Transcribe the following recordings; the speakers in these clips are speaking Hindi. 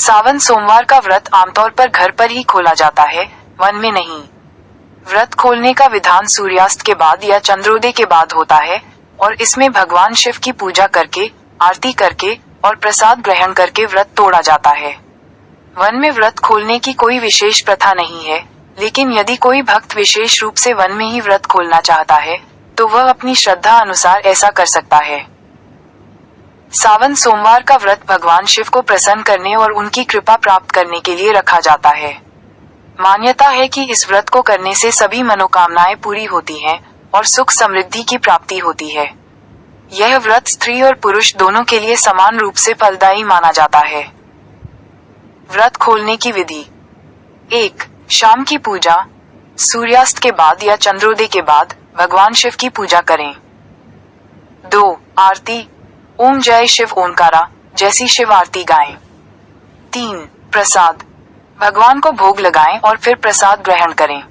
सावन सोमवार का व्रत आमतौर पर घर पर ही खोला जाता है, वन में नहीं। व्रत खोलने का विधान सूर्यास्त के बाद या चंद्रोदय के बाद होता है और इसमें भगवान शिव की पूजा करके, आरती करके और प्रसाद ग्रहण करके व्रत तोड़ा जाता है। वन में व्रत खोलने की कोई विशेष प्रथा नहीं है, लेकिन यदि कोई भक्त विशेष रूप से वन में ही व्रत खोलना चाहता है, तो वह अपनी श्रद्धा अनुसार ऐसा कर सकता है। सावन सोमवार का व्रत भगवान शिव को प्रसन्न करने और उनकी कृपा प्राप्त करने के लिए रखा जाता है। मान्यता है कि इस व्रत को करने से सभी मनोकामनाएं पूरी होती हैं और सुख समृद्धि की प्राप्ति होती है। यह व्रत स्त्री और पुरुष दोनों के लिए समान रूप से फलदायी माना जाता है। व्रत खोलने की विधि: 1. शाम की पूजा। सूर्यास्त के बाद या चंद्रोदय के बाद भगवान शिव की पूजा करें। 2. आरती। ओम जय शिव ओंकारा जैसी शिव आरती गाएं। 3. प्रसाद। भगवान को भोग लगाएं और फिर प्रसाद ग्रहण करें।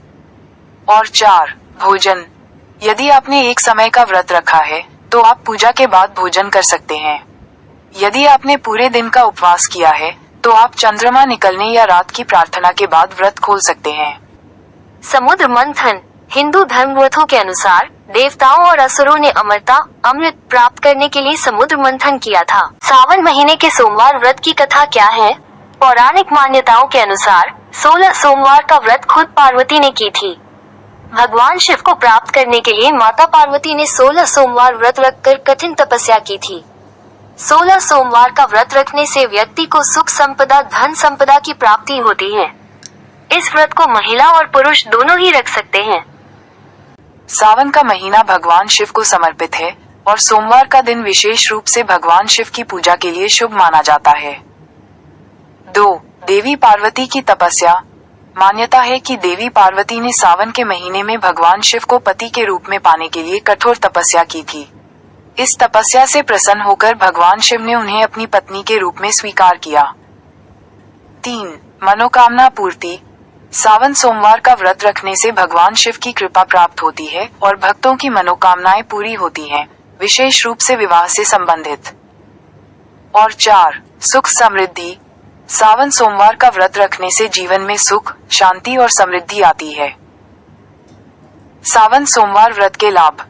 और 4. भोजन। यदि आपने एक समय का व्रत रखा है, तो आप पूजा के बाद भोजन कर सकते हैं। यदि आपने पूरे दिन का उपवास किया है, तो आप चंद्रमा निकलने या रात की प्रार्थना के बाद व्रत खोल सकते हैं। समुद्र मंथन। हिंदू धर्म ग्रंथों के अनुसार देवताओं और असुरों ने अमृत प्राप्त करने के लिए समुद्र मंथन किया था। सावन महीने के सोमवार व्रत की कथा क्या है? पौराणिक मान्यताओं के अनुसार 16 सोमवार का व्रत खुद पार्वती ने की थी। भगवान शिव को प्राप्त करने के लिए माता पार्वती ने 16 सोमवार व्रत रखकर कठिन तपस्या की थी। 16 सोमवार का व्रत रखने से व्यक्ति को सुख संपदा, धन संपदा की प्राप्ति होती है। इस व्रत को महिला और पुरुष दोनों ही रख सकते हैं। सावन का महीना भगवान शिव को समर्पित है और सोमवार का दिन विशेष रूप से भगवान शिव की पूजा के लिए शुभ माना जाता है। 2. देवी पार्वती की तपस्या। मान्यता है कि देवी पार्वती ने सावन के महीने में भगवान शिव को पति के रूप में पाने के लिए कठोर तपस्या की थी। इस तपस्या से प्रसन्न होकर भगवान शिव ने उन्हें अपनी पत्नी के रूप में स्वीकार किया। 3. मनोकामना पूर्ति। सावन सोमवार का व्रत रखने से भगवान शिव की कृपा प्राप्त होती है और भक्तों की मनोकामनाएं पूरी होती हैं, विशेष रूप से विवाह से संबंधित। और 4. सुख समृद्धि। सावन सोमवार का व्रत रखने से जीवन में सुख, शांति और समृद्धि आती है। सावन सोमवार व्रत के लाभ: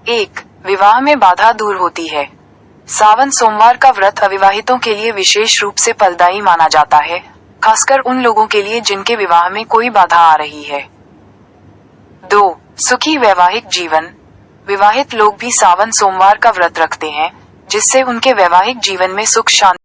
1. विवाह में बाधा दूर होती है। सावन सोमवार का व्रत अविवाहितों के लिए विशेष रूप से फलदायी माना जाता है, खासकर उन लोगों के लिए जिनके विवाह में कोई बाधा आ रही है। 2. सुखी वैवाहिक जीवन। विवाहित लोग भी सावन सोमवार का व्रत रखते हैं, जिससे उनके वैवाहिक जीवन में सुख शांति